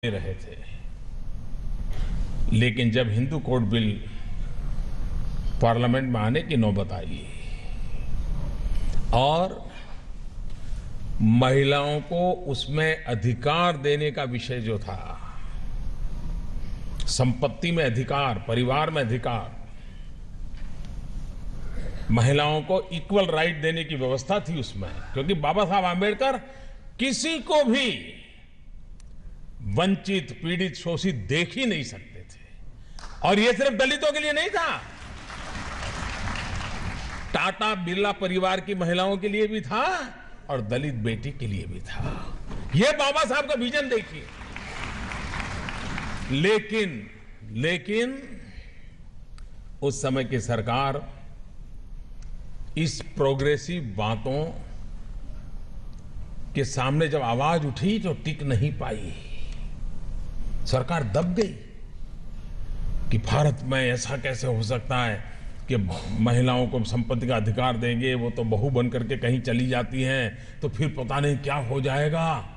दे रहे थे, लेकिन जब हिंदू कोड बिल पार्लियामेंट में आने की नौबत आई और महिलाओं को उसमें अधिकार देने का विषय जो था, संपत्ति में अधिकार, परिवार में अधिकार, महिलाओं को इक्वल राइट देने की व्यवस्था थी उसमें, क्योंकि बाबा साहब आंबेडकर किसी को भी वंचित, पीड़ित, शोषित देख ही नहीं सकते थे। और यह सिर्फ दलितों के लिए नहीं था, टाटा बिरला परिवार की महिलाओं के लिए भी था और दलित बेटी के लिए भी था। यह बाबा साहब का विजन देखिए। लेकिन उस समय की सरकार इस प्रोग्रेसिव बातों के सामने जब आवाज उठी तो टिक नहीं पाई। सरकार दब गई कि भारत में ऐसा कैसे हो सकता है कि महिलाओं को संपत्ति का अधिकार देंगे, वो तो बहू बन करके कहीं चली जाती हैं तो फिर पता नहीं क्या हो जाएगा,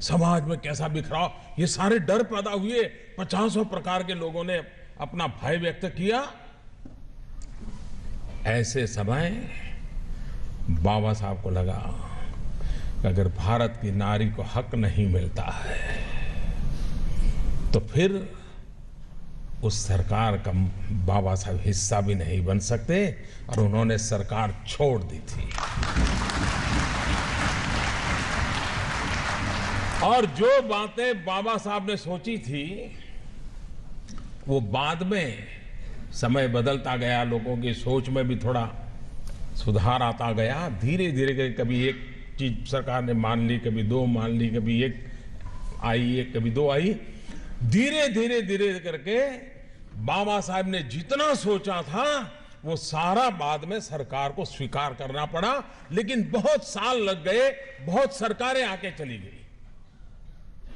समाज में कैसा बिखराव, ये सारे डर पैदा हुए। 50 प्रकार के लोगों ने अपना भय व्यक्त किया। ऐसे समय बाबा साहब को लगा कि अगर भारत की नारी को हक नहीं मिलता है तो फिर उस सरकार का बाबा साहब हिस्सा भी नहीं बन सकते, और उन्होंने सरकार छोड़ दी थी। और जो बातें बाबा साहब ने सोची थी वो बाद में समय बदलता गया, लोगों की सोच में भी थोड़ा सुधार आता गया। धीरे धीरे कभी एक चीज सरकार ने मान ली, कभी दो मान ली, कभी एक आई, कभी दो आई। धीरे धीरे करके बाबा साहब ने जितना सोचा था वो सारा बाद में सरकार को स्वीकार करना पड़ा। लेकिन बहुत साल लग गए, बहुत सरकारें आके चली गई।